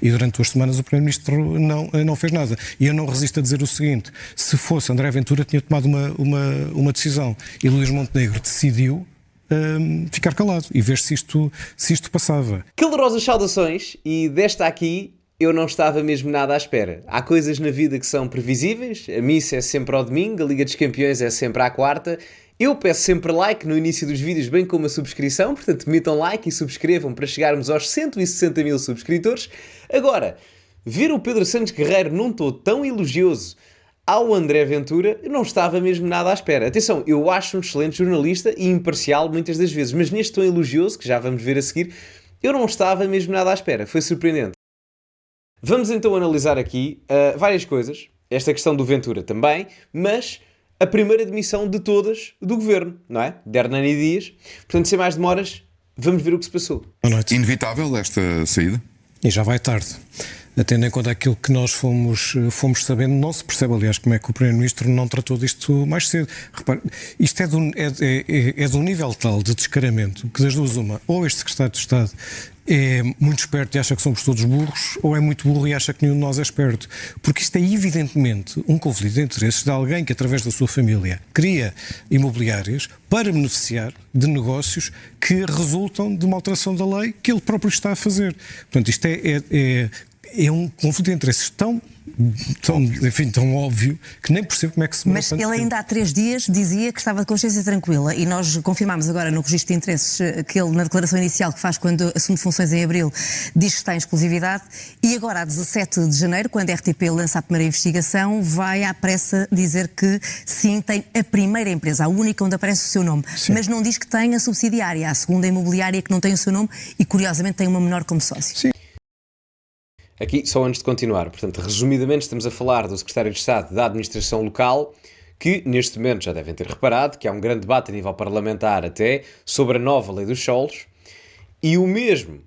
E durante 2 semanas o Primeiro-Ministro não fez nada. E eu não resisto a dizer o seguinte: se fosse André Ventura, tinha tomado uma decisão. E Luís Montenegro decidiu ficar calado e ver se isto passava. Calorosas saudações, e desta aqui eu não estava mesmo nada à espera. Há coisas na vida que são previsíveis, a missa é sempre ao domingo, a Liga dos Campeões é sempre à quarta. Eu peço sempre like no início dos vídeos, bem como a subscrição, portanto metam like e subscrevam para chegarmos aos 160 mil subscritores. Agora, ver o Pedro Santos Guerreiro num tom tão elogioso ao André Ventura, eu não estava mesmo nada à espera. Atenção, eu acho um excelente jornalista e imparcial muitas das vezes, mas neste tom elogioso, que já vamos ver a seguir, eu não estava mesmo nada à espera. Foi surpreendente. Vamos então analisar aqui várias coisas, esta questão do Ventura também, mas a primeira demissão de todas do governo, não é? De Hernani Dias. Portanto, sem mais demoras, vamos ver o que se passou. Boa noite. Inevitável esta saída? E já vai tarde. Tendo em conta aquilo que nós fomos sabendo, não se percebe, aliás, como é que o Primeiro-Ministro não tratou disto mais cedo. Repare, isto é de um nível tal de descaramento que das duas uma, ou este Secretário de Estado é muito esperto e acha que somos todos burros, ou é muito burro e acha que nenhum de nós é esperto. Porque isto é evidentemente um conflito de interesses de alguém que, através da sua família, cria imobiliárias para beneficiar de negócios que resultam de uma alteração da lei que ele próprio está a fazer. Portanto, isto é um conflito de interesses tão óbvio que nem percebo como é que se... Mas ele ainda há 3 dias dizia que estava de consciência tranquila, e nós confirmámos agora no registro de interesses que ele, na declaração inicial que faz quando assume funções em abril, diz que está em exclusividade, e agora a 17 de janeiro, quando a RTP lança a primeira investigação, vai à pressa dizer que sim, tem a primeira empresa, a única onde aparece o seu nome, sim, mas não diz que tem a subsidiária, a segunda imobiliária que não tem o seu nome e curiosamente tem uma menor como sócio. Sim. Aqui, só antes de continuar, portanto, resumidamente estamos a falar do Secretário de Estado da Administração Local, que neste momento já devem ter reparado que há um grande debate a nível parlamentar até sobre a nova lei dos solos, e o mesmo,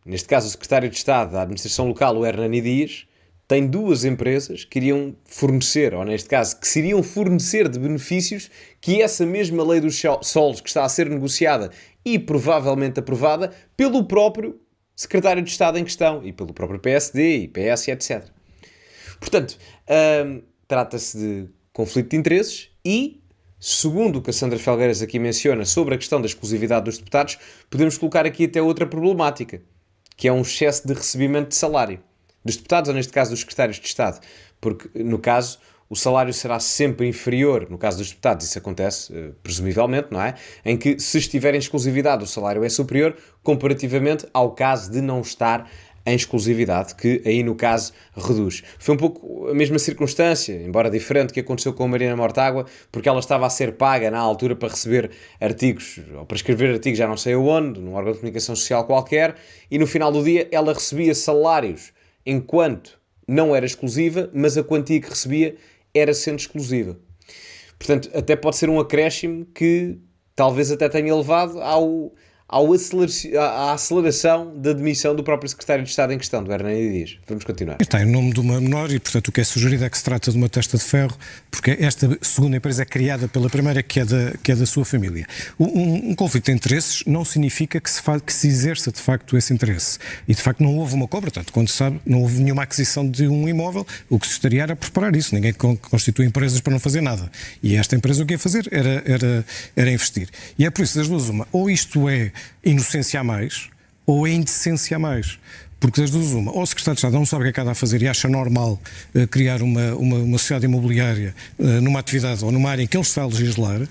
neste caso o Secretário de Estado da Administração Local, o Hernani Dias, tem 2 empresas que iriam fornecer, ou neste caso, que se iriam fornecer de benefícios que essa mesma lei dos solos que está a ser negociada e provavelmente aprovada pelo próprio Secretário de Estado em questão e pelo próprio PSD e PS, etc. Portanto, trata-se de conflito de interesses e, segundo o que a Sandra Felgueiras aqui menciona sobre a questão da exclusividade dos deputados, podemos colocar aqui até outra problemática, que é um excesso de recebimento de salário dos deputados, ou neste caso dos secretários de Estado, porque, no caso, o salário será sempre inferior, no caso dos deputados isso acontece, presumivelmente, não é? Em que, se estiver em exclusividade, o salário é superior comparativamente ao caso de não estar em exclusividade, que aí no caso reduz. Foi um pouco a mesma circunstância, embora diferente, que aconteceu com a Mariana Mortágua, porque ela estava a ser paga na altura para receber artigos, ou para escrever artigos já não sei onde, num órgão de comunicação social qualquer, e no final do dia ela recebia salários enquanto não era exclusiva, mas a quantia que recebia era sendo exclusiva. Portanto, até pode ser um acréscimo que talvez até tenha levado à aceleração da demissão do próprio Secretário de Estado em questão, do Hernani Dias. Vamos continuar. Está em nome de uma menor e, portanto, o que é sugerido é que se trata de uma testa de ferro, porque esta segunda empresa é criada pela primeira, que é da sua família. Um conflito de interesses não significa que se exerça, de facto, esse interesse. E, de facto, não houve uma compra, portanto, quando se sabe, não houve nenhuma aquisição de um imóvel, o que se estaria era preparar isso. Ninguém constitui empresas para não fazer nada. E esta empresa o que ia fazer era investir. E é por isso, das duas uma, ou isto é inocência a mais, ou é indecência a mais. Porque das duas uma, ou o Secretário de Estado não sabe o que é que há a fazer e acha normal criar uma sociedade imobiliária numa atividade ou numa área em que ele está a legislar,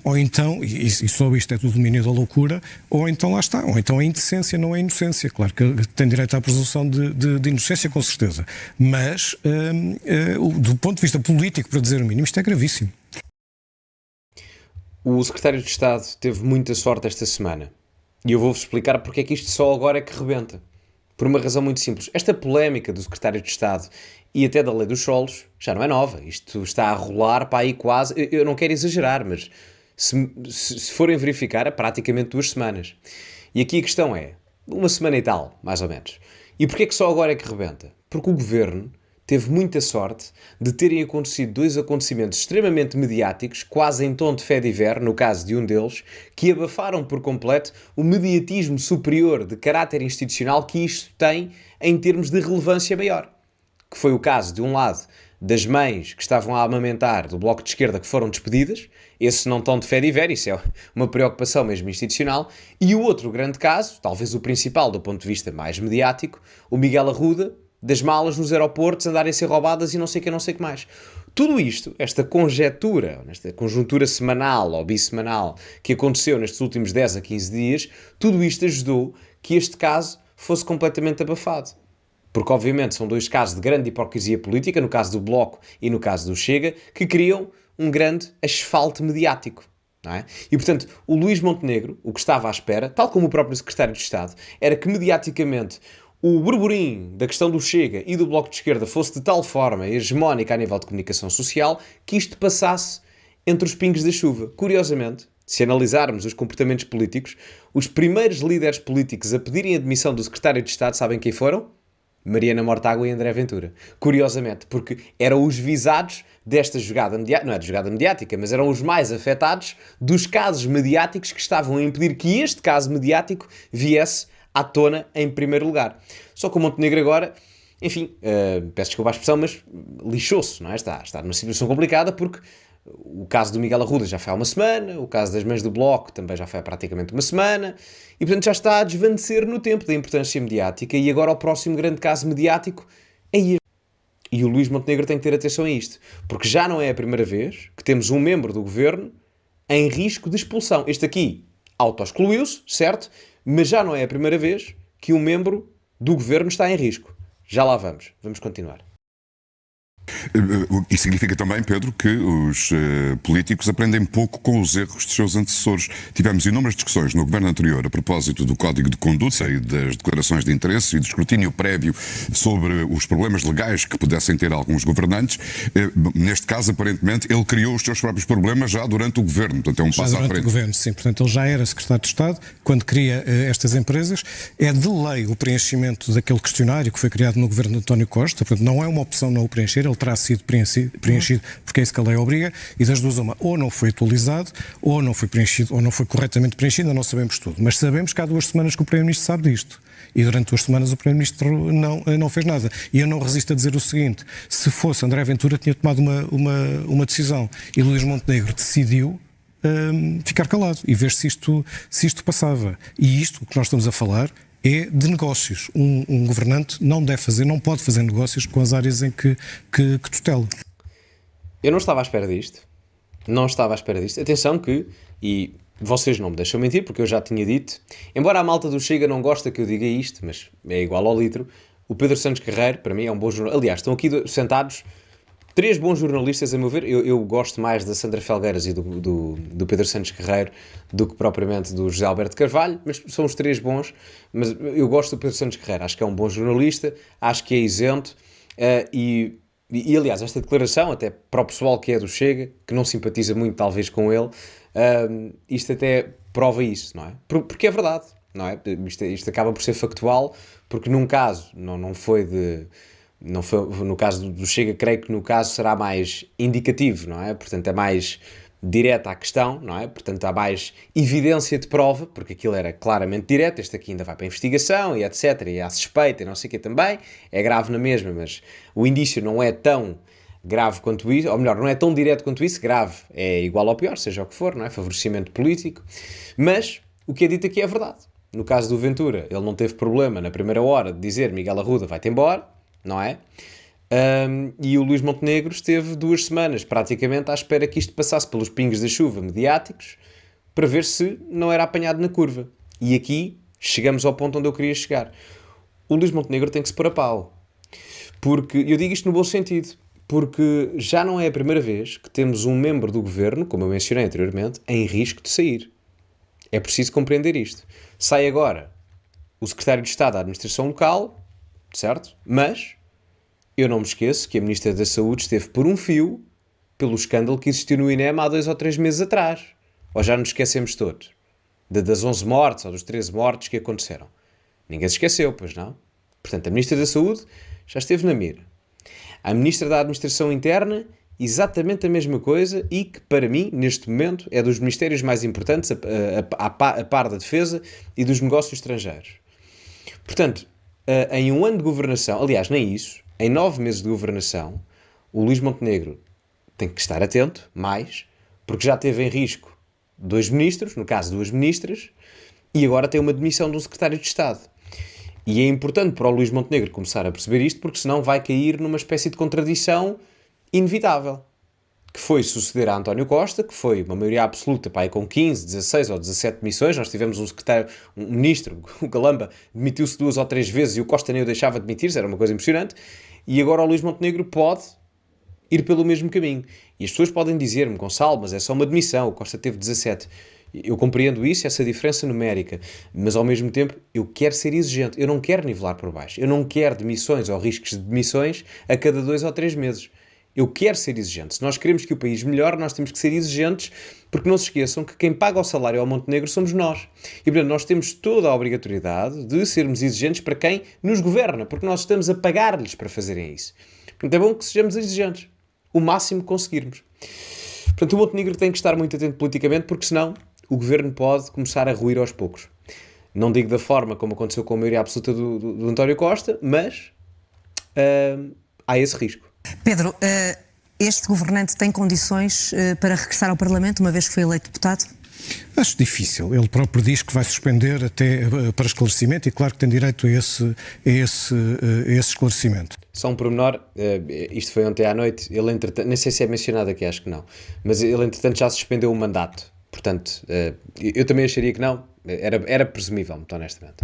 ou então, e só isto é tudo domínio da loucura, ou então lá está, ou então é indecência, não é inocência. Claro que tem direito à presunção de inocência, com certeza. Mas, do ponto de vista político, para dizer o mínimo, isto é gravíssimo. O Secretário de Estado teve muita sorte esta semana. E eu vou-vos explicar porque é que isto só agora é que rebenta. Por uma razão muito simples. Esta polémica do Secretário de Estado e até da lei dos solos já não é nova. Isto está a rolar para aí quase... Eu não quero exagerar, mas se forem verificar, é praticamente 2 semanas. E aqui a questão é, 1 semana e tal, mais ou menos. E porquê é que só agora é que rebenta? Porque o Governo teve muita sorte de terem acontecido dois acontecimentos extremamente mediáticos, quase em tom de fé diver, no caso de um deles, que abafaram por completo o mediatismo superior de caráter institucional que isto tem em termos de relevância maior. Que foi o caso, de um lado, das mães que estavam a amamentar do Bloco de Esquerda que foram despedidas, esse não tão de fé diver, isso é uma preocupação mesmo institucional, e o outro grande caso, talvez o principal do ponto de vista mais mediático, o Miguel Arruda, das malas nos aeroportos andarem a ser roubadas e não sei o que mais. Tudo isto, esta conjetura, esta conjuntura semanal ou bissemanal que aconteceu nestes últimos 10 a 15 dias, tudo isto ajudou que este caso fosse completamente abafado. Porque, obviamente, são dois casos de grande hipocrisia política, no caso do Bloco e no caso do Chega, que criam um grande asfalto mediático. Não é? E, portanto, o Luís Montenegro, o que estava à espera, tal como o próprio Secretário de Estado, era que mediaticamente o burburinho da questão do Chega e do Bloco de Esquerda fosse de tal forma hegemónica a nível de comunicação social que isto passasse entre os pingos da chuva. Curiosamente, se analisarmos os comportamentos políticos, os primeiros líderes políticos a pedirem a demissão do Secretário de Estado, sabem quem foram? Mariana Mortágua e André Ventura. Curiosamente, porque eram os visados desta jogada mediática, não era jogada mediática, mas eram os mais afetados dos casos mediáticos que estavam a impedir que este caso mediático viesse à tona em primeiro lugar. Só que o Montenegro agora, enfim, peço desculpa à expressão, mas lixou-se, não é? Está numa situação complicada porque o caso do Miguel Arruda já foi há uma semana, o caso das mães do Bloco também já foi há praticamente uma semana, e portanto já está a desvanecer no tempo da importância mediática, e agora o próximo grande caso mediático é este. E o Luís Montenegro tem que ter atenção a isto, porque já não é a primeira vez que temos um membro do governo em risco de expulsão. Este aqui auto-excluiu-se, certo? Mas já não é a primeira vez que um membro do governo está em risco. Já lá vamos. Vamos continuar. Isso significa também, Pedro, que os políticos aprendem pouco com os erros dos seus antecessores. Tivemos inúmeras discussões no governo anterior a propósito do Código de Conduta e das declarações de interesse e do escrutínio prévio sobre os problemas legais que pudessem ter alguns governantes. Neste caso, aparentemente, ele criou os seus próprios problemas já durante o governo. Portanto, é um passo à frente. Durante o governo, sim. Portanto, ele já era secretário de Estado quando cria estas empresas. É de lei o preenchimento daquele questionário que foi criado no governo de António Costa. Portanto, não é uma opção não o preencher. Ele terá sido preenchido porque é isso que a lei obriga, e das duas uma, ou não foi atualizado, ou não foi preenchido, ou não foi corretamente preenchido, não sabemos tudo. Mas sabemos que há 2 semanas que o Primeiro-Ministro sabe disto. E durante 2 semanas o Primeiro-Ministro não fez nada. E eu não resisto a dizer o seguinte: se fosse André Ventura, tinha tomado uma decisão. E Luís Montenegro decidiu ficar calado e ver se isto passava. E isto, o que nós estamos a falar, é de negócios. Um governante não pode fazer negócios com as áreas em que tutela. Eu não estava à espera disto. Não estava à espera disto. Atenção que, e vocês não me deixam mentir, porque eu já tinha dito, embora a malta do Chega não gosta que eu diga isto, mas é igual ao litro, o Pedro Santos Carreiro, para mim, é um bom jornalista. Aliás, estão aqui sentados 3 bons jornalistas, a meu ver. Eu gosto mais da Sandra Felgueiras e do Pedro Santos Carreiro do que propriamente do José Alberto Carvalho, mas são os 3 bons. Mas eu gosto do Pedro Santos Carreiro, acho que é um bom jornalista, acho que é isento, e aliás, esta declaração, até para o pessoal que é do Chega, que não simpatiza muito talvez com ele, isto até prova isso, não é? Porque é verdade, não é? Isto acaba por ser factual, porque num caso não foi no caso do Chega, creio que no caso será mais indicativo, não é? Portanto, é mais direta à questão, não é? Portanto, há mais evidência de prova, porque aquilo era claramente direto, este aqui ainda vai para a investigação e etc, e há suspeita e não sei o que também, é grave na mesma, mas o indício não é tão grave quanto isso, ou melhor, não é tão direto quanto isso, grave é igual ao pior, seja o que for, não é? Favorecimento político, mas o que é dito aqui é verdade. No caso do Ventura, ele não teve problema na primeira hora de dizer Miguel Arruda vai-te embora, não é? E o Luís Montenegro esteve 2 semanas praticamente à espera que isto passasse pelos pingos da chuva mediáticos para ver se não era apanhado na curva. E aqui chegamos ao ponto onde eu queria chegar. O Luís Montenegro tem que se pôr a pau. Porque, eu digo isto no bom sentido, porque já não é a primeira vez que temos um membro do governo, como eu mencionei anteriormente, em risco de sair. É preciso compreender isto. Sai agora o secretário de Estado da Administração Local, certo? Mas eu não me esqueço que a Ministra da Saúde esteve por um fio pelo escândalo que existiu no INEM há 2 ou 3 meses atrás. Ou já nos esquecemos todos? Das 11 mortes ou dos 13 mortes que aconteceram. Ninguém se esqueceu, pois não? Portanto, a Ministra da Saúde já esteve na mira. A Ministra da Administração Interna, exatamente a mesma coisa e que, para mim, neste momento, é dos ministérios mais importantes, a par da Defesa e dos negócios estrangeiros. Portanto, em um ano de governação, aliás, nem isso, em 9 meses de governação, o Luís Montenegro tem que estar atento, mais, porque já teve em risco 2 ministros, no caso 2 ministras, e agora tem uma demissão de um secretário de Estado. E é importante para o Luís Montenegro começar a perceber isto, porque senão vai cair numa espécie de contradição inevitável, que foi suceder a António Costa, que foi uma maioria absoluta, pá, com 15, 16 ou 17 demissões. Nós tivemos um ministro, o Galamba, demitiu-se 2 ou 3 vezes e o Costa nem o deixava demitir-se, era uma coisa impressionante, e agora o Luís Montenegro pode ir pelo mesmo caminho. E as pessoas podem dizer-me, Gonçalo, mas é só uma demissão, o Costa teve 17. Eu compreendo isso, essa diferença numérica, mas ao mesmo tempo eu quero ser exigente, eu não quero nivelar por baixo, eu não quero demissões ou riscos de demissões a cada 2 ou 3 meses. Eu quero ser exigente. Se nós queremos que o país melhore, nós temos que ser exigentes, porque não se esqueçam que quem paga o salário ao Montenegro somos nós. E, portanto, nós temos toda a obrigatoriedade de sermos exigentes para quem nos governa, porque nós estamos a pagar-lhes para fazerem isso. Portanto, é bom que sejamos exigentes, o máximo que conseguirmos. Portanto, o Montenegro tem que estar muito atento politicamente, porque senão o governo pode começar a ruir aos poucos. Não digo da forma como aconteceu com a maioria absoluta do António Costa, mas há esse risco. Pedro, este governante tem condições para regressar ao Parlamento, uma vez que foi eleito deputado? Acho difícil. Ele próprio diz que vai suspender até para esclarecimento e claro que tem direito a esse esclarecimento. Só um pormenor, isto foi ontem à noite, ele entretanto, nem sei se é mencionado aqui, acho que não, mas ele entretanto já suspendeu o mandato. Portanto, eu também acharia que não, era presumível, muito honestamente.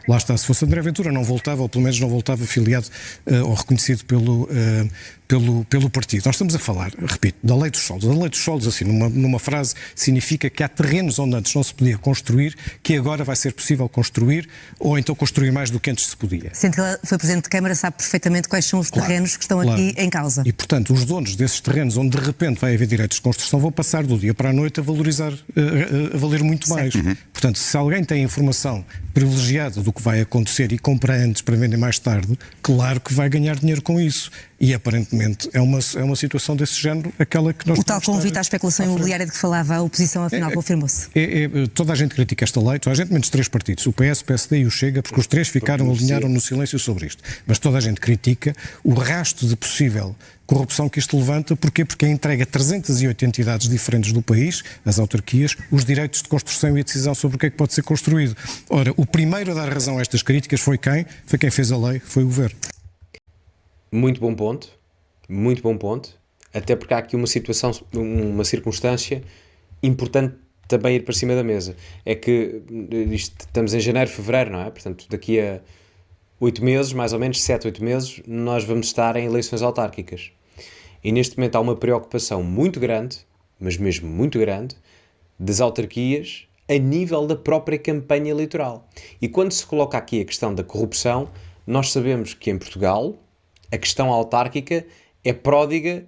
Lá está, se fosse André Ventura não voltava, ou pelo menos não voltava afiliado ou reconhecido pelo partido. Nós estamos a falar, repito, da lei dos solos. A lei dos solos, assim, numa frase, significa que há terrenos onde antes não se podia construir, que agora vai ser possível construir, ou então construir mais do que antes se podia. Sendo que ele foi Presidente de Câmara, sabe perfeitamente quais são os terrenos que estão aqui em causa. E, portanto, os donos desses terrenos, onde de repente vai haver direitos de construção, vão passar do dia para a noite a valorizar, a valer muito mais. Portanto, se alguém tem informação privilegiada do que vai acontecer e compra antes para vender mais tarde, claro que vai ganhar dinheiro com isso. E aparentemente é uma situação desse género, aquela que nós... O tal convite à especulação imobiliária de que falava a oposição, afinal, confirmou-se. Toda a gente critica esta lei, toda a gente menos 3 partidos, o PS, o PSD e o Chega, porque os 3 alinharam no silêncio sobre isto. Mas toda a gente critica o rasto de possível corrupção que isto levanta. Porquê? Porque entrega a 380 entidades diferentes do país, as autarquias, os direitos de construção e a decisão sobre o que é que pode ser construído. Ora, o primeiro a dar razão a estas críticas foi quem? Foi quem fez a lei, foi o Governo. Muito bom ponto, até porque há aqui uma circunstância importante também ir para cima da mesa. É que estamos em janeiro, fevereiro, não é? Portanto, daqui a 8 meses, mais ou menos 7, 8 meses, nós vamos estar em eleições autárquicas. E neste momento há uma preocupação muito grande, mas mesmo muito grande, das autarquias a nível da própria campanha eleitoral. E quando se coloca aqui a questão da corrupção, nós sabemos que em Portugal a questão autárquica é pródiga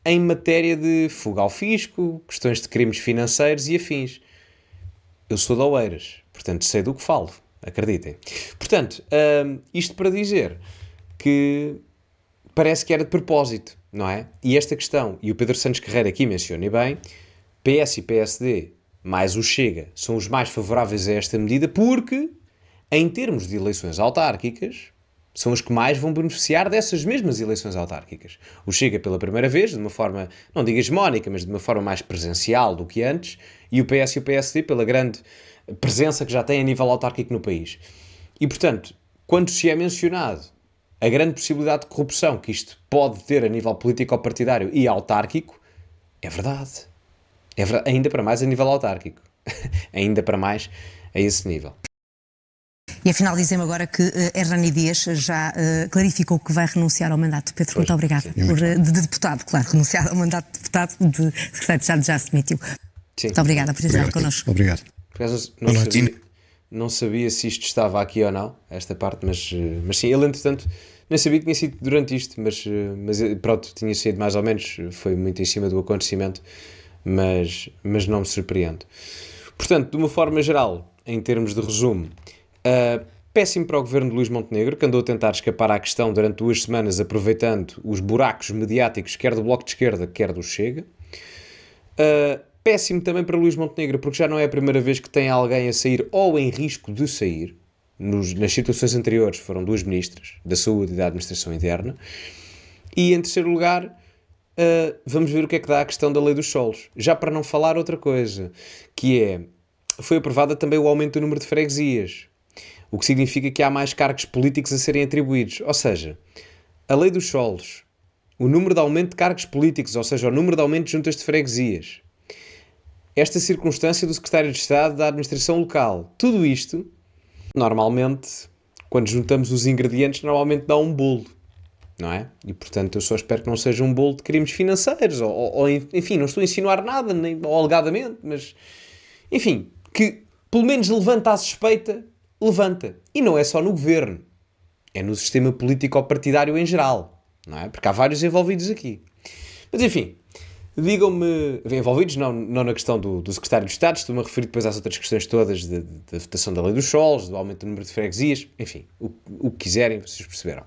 em matéria de fuga ao fisco, questões de crimes financeiros e afins. Eu sou de Oeiras, portanto sei do que falo, acreditem. Portanto, isto para dizer que parece que era de propósito, não é? E esta questão, e o Pedro Santos Carreira aqui menciona bem, PS e PSD mais o Chega são os mais favoráveis a esta medida porque, em termos de eleições autárquicas, são os que mais vão beneficiar dessas mesmas eleições autárquicas. O Chega pela primeira vez, de uma forma, não digo hegemónica, mas de uma forma mais presencial do que antes, e o PS e o PSD pela grande presença que já têm a nível autárquico no país. E, portanto, quando se é mencionado a grande possibilidade de corrupção que isto pode ter a nível político-partidário e autárquico, é verdade. É verdade. Ainda para mais a nível autárquico. Ainda para mais a esse nível. E afinal dizem-me agora que Hernani Dias já clarificou que vai renunciar ao mandato. Pedro, muito obrigada. De deputado, claro, renunciar ao mandato de deputado, de secretário de Estado já se demitiu. Sim. Muito obrigada por ter estado connosco. Obrigado. Não sabia se isto estava aqui ou não, esta parte, mas sim, ele entretanto, nem sabia que tinha sido durante isto, mas pronto, tinha sido mais ou menos, foi muito em cima do acontecimento, mas não me surpreende. Portanto, de uma forma geral, em termos de resumo, péssimo para o governo de Luís Montenegro, que andou a tentar escapar à questão durante 2 semanas, aproveitando os buracos mediáticos, quer do Bloco de Esquerda, quer do Chega. Péssimo também para Luís Montenegro, porque já não é a primeira vez que tem alguém a sair ou em risco de sair. Nas situações anteriores foram 2 ministras, da Saúde e da Administração Interna. E em terceiro lugar, vamos ver o que é que dá a questão da lei dos solos. Já para não falar outra coisa, que é, foi aprovada também o aumento do número de freguesias, o que significa que há mais cargos políticos a serem atribuídos. Ou seja, a lei dos solos, o número de aumento de cargos políticos, ou seja, o número de aumento de juntas de freguesias, esta circunstância do Secretário de Estado da Administração Local, tudo isto, normalmente, quando juntamos os ingredientes, normalmente dá um bolo, não é? E, portanto, eu só espero que não seja um bolo de crimes financeiros, ou enfim, não estou a insinuar nada, nem, ou alegadamente, mas, enfim, que pelo menos levanta a suspeita, levanta. E não é só no governo, é no sistema político-partidário em geral, não é? Porque há vários envolvidos aqui. Mas, enfim, digam-me, envolvidos não na questão do Secretário de Estado, estou-me a referir depois às outras questões todas da votação da lei dos solos, do aumento do número de freguesias, enfim, o que quiserem, vocês perceberam.